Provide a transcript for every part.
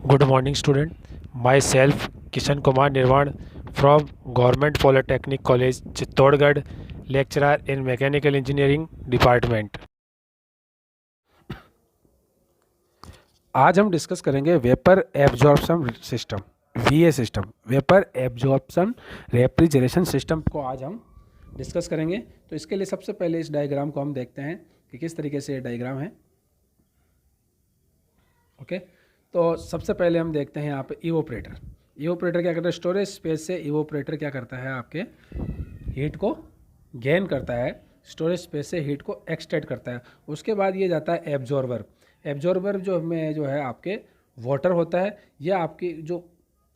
Good morning, student. Myself, Kishan Kumar Nirvan from Government Polytechnic College, Chittorgarh, lecturer in Mechanical Engineering Department. आज हम discuss करेंगे vapour absorption system, वीए system, vapour absorption refrigeration system को आज हम discuss करेंगे। तो इसके लिए सबसे पहले इस डायग्राम को हम देखते हैं कि किस तरीके से ये डायग्राम है। ओके, तो सबसे पहले हम देखते हैं यहाँ पे इवोपरेटर। इवोपरेटर क्या करता है? स्टोरेज स्पेस से इवोपरेटर क्या करता है? आपके हीट को गेन करता है, स्टोरेज स्पेस से हीट को एक्सट्रैक्ट करता है। उसके बाद ये जाता है एब्जॉर्बर। एब्जॉर्बर जो है आपके वाटर होता है, यह आपकी जो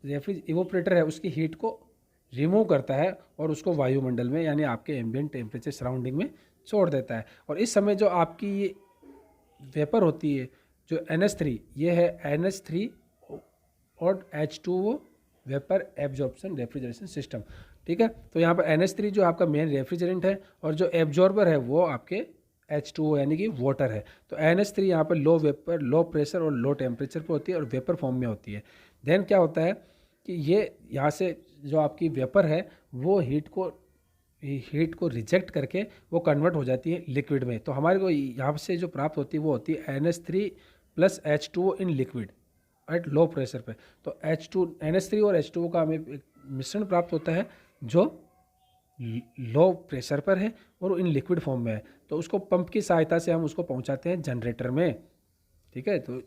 इवोपरेटर है उसकी हीट को रिमूव करता है और उसको वायुमंडल में यानी आपके एम्बिएंट टेम्परेचर सराउंडिंग में छोड़ देता है। और इस समय जो आपकी ये वेपर होती है, जो NH3, ये है NH3 और H2O vapour absorption refrigeration system. ठीक है, तो यहाँ पर NH3 जो आपका मेन रेफ्रिजरेंट है और जो एब्जॉर्बर है वो आपके H2O यानी कि वाटर है। तो NH3 यहाँ पर लो वेपर, लो प्रेशर और लो टेम्परेचर पर होती है और वेपर फॉर्म में होती है। देन क्या होता है कि ये यहाँ से जो आपकी वेपर है वो हीट को रिजेक्ट करके वो कन्वर्ट हो जाती है लिक्विड में। तो हमारे को यहाँ से जो प्राप्त होती है वो होती है NH3 plus H2O in liquid at low pressure पे। तो NH3 और H2O का हमें एक मिश्रण प्राप्त होता है जो लो प्रेशर पर है और इन लिक्विड फॉर्म में है। तो उसको पंप की सहायता से हम उसको पहुंचाते हैं जनरेटर में। ठीक है, तो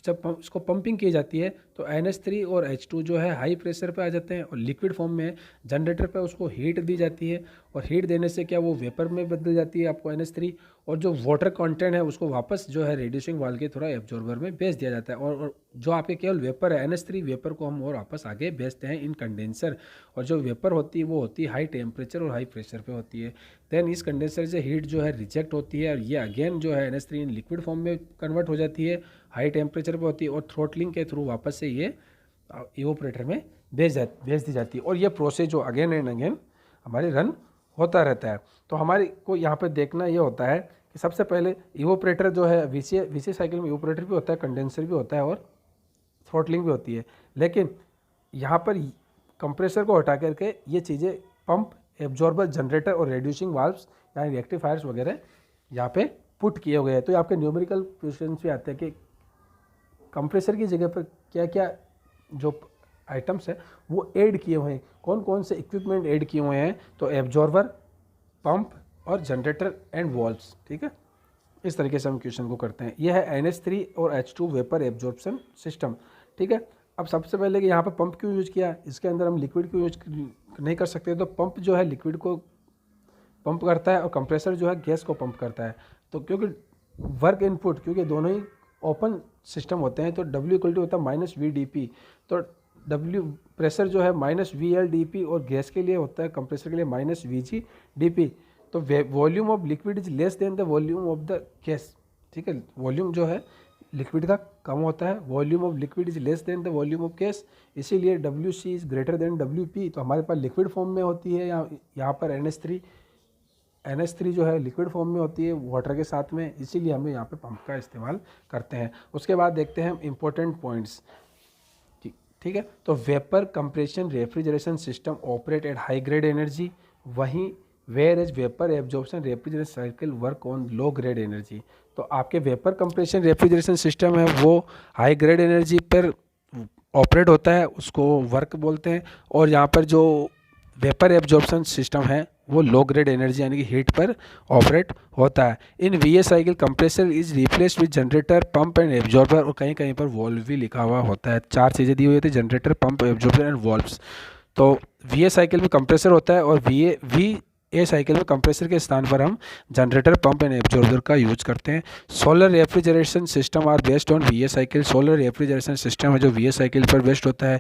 जब उसको पंपिंग की जाती है तो NH3 और H2 जो है हाई प्रेशर पे आ जाते हैं और लिक्विड फॉर्म में जनरेटर पे उसको हीट दी जाती है और हीट देने से क्या वो वेपर में बदल जाती है आपको NH3, और जो वाटर कंटेंट है उसको वापस जो है रिड्यूसिंग वाल्व के थोड़ा एब्जॉर्बर में भेज दिया जाता है। और जो आपके केवल वेपर है NH3 वेपर को हम और वापस आगे भेजते हैं इन कंडेंसर। और जो वेपर होती है वो होती है हाई टेम्परेचर और हाई प्रेशर पे होती है। देन इस कंडेंसर से हीट जो है रिजेक्ट होती है और ये अगेन जो है NH3 इन लिक्विड फॉर्म में कन्वर्ट हो जाती है, हाई टेम्परेचर पे होती है और थ्रोटलिंग के थ्रू वापस से ये इवोपरेटर में भेज दी जाती है। और ये प्रोसेस जो अगेन एंड अगेन हमारी रन होता रहता है। तो हमारे को यहाँ पे देखना ये होता है कि सबसे पहले इवोपरेटर जो है वीसी साइकिल में इवोपरेटर भी होता है, कंडेंसर भी होता है और थ्रोटलिंग भी होती है। लेकिन यहाँ पर कंप्रेसर को हटा करके ये चीज़ें पंप, एब्जॉर्बर, जनरेटर और रेड्यूसिंग वाल्व्स यानी रेक्टिफायर्स वगैरह यहाँ पे पुट किए हुए हैं। तो आपके न्यूमेरिकल क्वेश्चन भी आते हैं कि कंप्रेसर की जगह पर क्या क्या जो आइटम्स है वो ऐड किए हुए हैं, कौन कौन से इक्विपमेंट ऐड किए हुए हैं। तो एब्जॉर्बर, पंप और जनरेटर एंड वॉल्व्स। ठीक है, इस तरीके से हम क्वेश्चन को करते हैं। यह है NH3 और H2 वेपर एब्जॉर्प्शन सिस्टम। ठीक है, अब सबसे पहले कि यहाँ पर पंप क्यों यूज किया, इसके अंदर हम लिक्विड क्यों यूज नहीं कर सकते। तो पंप जो है लिक्विड को पंप करता है और कंप्रेसर जो है गैस को पंप करता है। तो क्योंकि वर्क इनपुट, क्योंकि दोनों ही ओपन सिस्टम होते हैं, तो W इक्वल टू होता है -VdP। तो W प्रेशर जो है -VLdP और गैस के लिए होता है, कंप्रेसर के लिए -VGdP। तो volume of liquid is less than the volume of the gas. ठीक है, वॉल्यूम जो है लिक्विड का कम होता है, volume of liquid is less than the volume of gas, इसीलिए WC is greater than WP। तो हमारे पास लिक्विड फॉर्म में होती है यहाँ पर NH3 जो है लिक्विड फॉर्म में होती है वाटर के साथ में, इसीलिए हम यहाँ पे पंप का इस्तेमाल करते हैं। उसके बाद देखते हैं हम इम्पोर्टेंट पॉइंट्स। ठीक है, तो vapour compression refrigeration system operate at high grade energy, वहीं whereas vapour absorption refrigeration cycle work on low grade energy. तो आपके वेपर कंप्रेशन रेफ्रिजरेशन सिस्टम है वो हाई ग्रेड एनर्जी पर ऑपरेट होता है, उसको वर्क बोलते हैं। और यहाँ पर जो वेपर एब्जॉर्प्शन सिस्टम है वो लो ग्रेड एनर्जी यानी कि हीट पर ऑपरेट होता है। In VA cycle compressor is replaced with generator, pump and absorber, और कहीं कहीं पर वॉल्व भी लिखा हुआ होता है। 4 चीज़ें दी हुई होती है, generator, pump, absorber and valves. तो वीए साइकिल में कंप्रेसर होता है और वी ए साइकिल में कंप्रेसर के स्थान पर हम जनरेटर, पंप एंड एब्जॉर्बर का यूज करते हैं। Solar refrigeration system are based on VA cycle. Solar refrigeration system है जो वीए साइकिल पर बेस्ड होता है।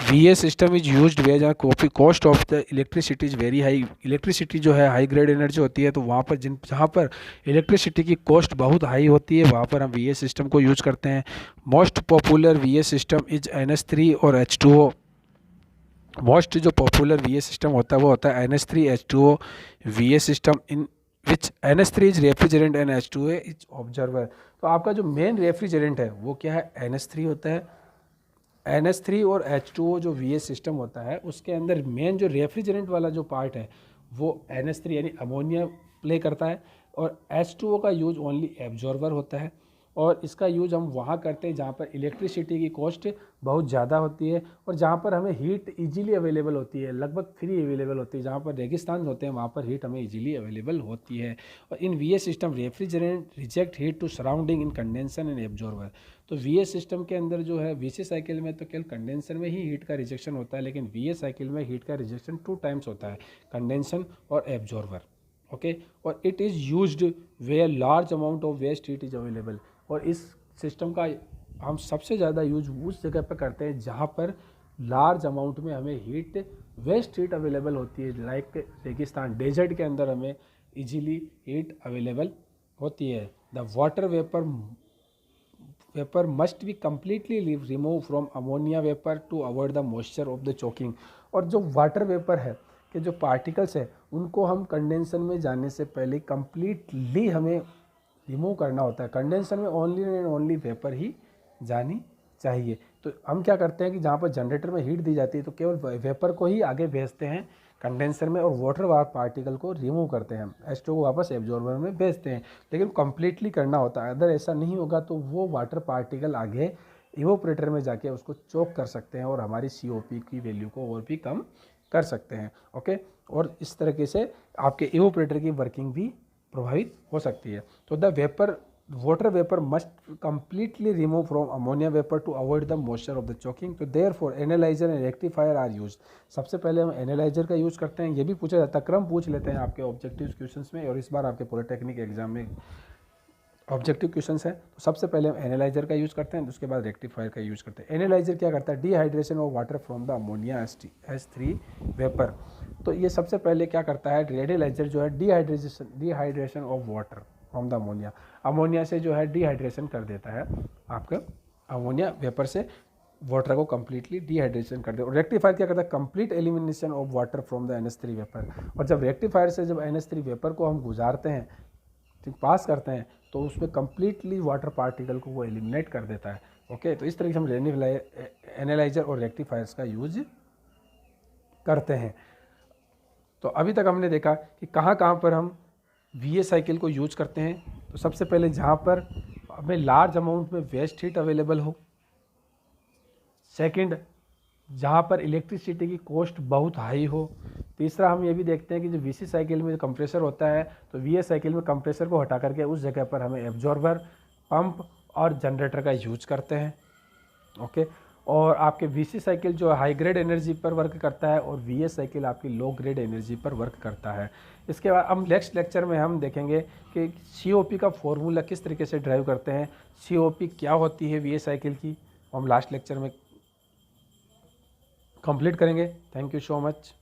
VA system is used way जहाँ cost of the electricity is very high. Electricity जो है हाई ग्रेड एनर्जी होती है, तो वहाँ पर जहाँ पर इलेक्ट्रिसिटी की कॉस्ट बहुत हाई होती है वहाँ पर हम वीए सिस्टम को यूज करते हैं। Most popular वीए system is NH3 और H2O। मोस्ट जो पॉपुलर वीए सिस्टम होता है वो होता है NH3 H2O वीए system, in which NH3 is refrigerant and H2O is observer. तो आपका जो मेन रेफ्रिजरेंट है वो क्या है? NH3 होता है। NH3 और H2O जो VS सिस्टम होता है उसके अंदर मेन जो रेफ्रिजरेंट वाला जो पार्ट है वो NH3 यानी अमोनिया प्ले करता है, और H2O का यूज ओनली एब्जॉर्बर होता है। और इसका यूज हम वहाँ करते हैं जहाँ पर इलेक्ट्रिसिटी की कॉस्ट बहुत ज़्यादा होती है और जहाँ पर हमें हीट इजीली अवेलेबल होती है, लगभग फ्री अवेलेबल होती है। जहाँ पर रेगिस्तान होते हैं वहाँ पर हीट हमें इजीली अवेलेबल होती है। और इन VS system refrigerant reject heat to surrounding in condenser and absorber. तो VS सिस्टम के अंदर जो है VC साइकिल में तो केवल कंडेंसर में ही हीट का रिजेक्शन होता है, लेकिन VS साइकिल में हीट का रिजेक्शन 2 टाइम्स होता है, कंडेंसन और एब्जॉर्बर। ओके, और it is used where large amount of waste heat is available. और इस सिस्टम का हम सबसे ज़्यादा यूज उस जगह पर करते हैं जहाँ पर लार्ज अमाउंट में हमें हीट वेस्ट हीट अवेलेबल होती है, लाइक रेगिस्तान डेजर्ट के अंदर हमें इजीली हीट अवेलेबल होती है। The water vapour must be completely remove from ammonia vapour to avoid the moisture of the choking. और जो वाटर वेपर है कि जो पार्टिकल्स है उनको हम कंडेंसर में जाने से पहले कम्प्लीटली हमें रिमूव करना होता है। कंडेंसर में ओनली एंड ओनली वेपर ही जानी चाहिए। तो हम क्या करते हैं कि जहाँ पर जनरेटर में हीट दी जाती है तो केवल वेपर को ही आगे भेजते हैं कंडेंसर में, और वाटर पार्टिकल को रिमूव करते हैं, H2 को वापस एब्जॉर्बर में भेजते हैं। लेकिन कम्प्लीटली करना होता है, अगर ऐसा नहीं होगा तो वो वाटर पार्टिकल आगे इवोपरेटर में जाके उसको चोक कर सकते हैं और हमारी COP की वैल्यू को और भी कम कर सकते हैं। ओके, और इस तरीके से आपके इवोपरेटर की वर्किंग भी प्रभावित हो सकती है। तो the water vapour must completely remove from ammonia vapour to avoid the moisture of the choking. तो therefore analyser and rectifier are use. सबसे पहले हम एनालाइजर का यूज़ करते हैं। ये भी पूछा जाता है, क्रम पूछ लेते हैं आपके ऑब्जेक्टिव क्वेश्चंस में, और इस बार आपके पॉलिटेक्निक एग्जाम में ऑब्जेक्टिव क्वेश्चंस है। तो सबसे पहले हम एनालाइजर का यूज़ करते हैं, उसके बाद रेक्टिफायर का यूज़ करते हैं। एनालाइजर क्या करता है? Dehydration of water from the ammonia H3 vapour. तो ये सबसे पहले क्या करता है, एनालाइजर जो है dehydration of water from the ammonia से जो है डिहाइड्रेशन कर देता है आपका अमोनिया वेपर से वाटर को कंप्लीटली डिहाइड्रेशन कर दे। और रेक्टिफायर क्या करता है? Complete elimination of water from the NH3 vapour. और जब रेक्टिफायर से जब NH3 वेपर को हम गुजारते हैं, पास करते हैं, तो उसमें कंप्लीटली वाटर पार्टिकल को वो एलिमिनेट कर देता है। ओके, तो इस तरीके से हम एनालाइजर और रेक्टिफायर्स का यूज करते हैं। तो अभी तक हमने देखा कि कहाँ कहाँ पर हम VS साइकिल को यूज करते हैं। तो सबसे पहले जहाँ पर हमें लार्ज अमाउंट में वेस्ट हीट अवेलेबल हो। सेकंड, जहाँ पर इलेक्ट्रिसिटी की कॉस्ट बहुत हाई हो। तीसरा, हम ये भी देखते हैं कि जो VC साइकिल में कंप्रेसर होता है तो VS साइकिल में कंप्रेसर को हटा करके उस जगह पर हमें एब्जॉर्बर, पंप और जनरेटर का यूज करते हैं। ओके, और आपके VC साइकिल जो हाई ग्रेड एनर्जी पर वर्क करता है और VS साइकिल आपकी लो ग्रेड एनर्जी पर वर्क करता है। इसके बाद हम नेक्स्ट लेक्चर में हम देखेंगे कि COP का फॉर्मूला किस तरीके से ड्राइव करते हैं, COP क्या होती है VS साइकिल की, हम लास्ट लेक्चर में कंप्लीट करेंगे। Thank you so much.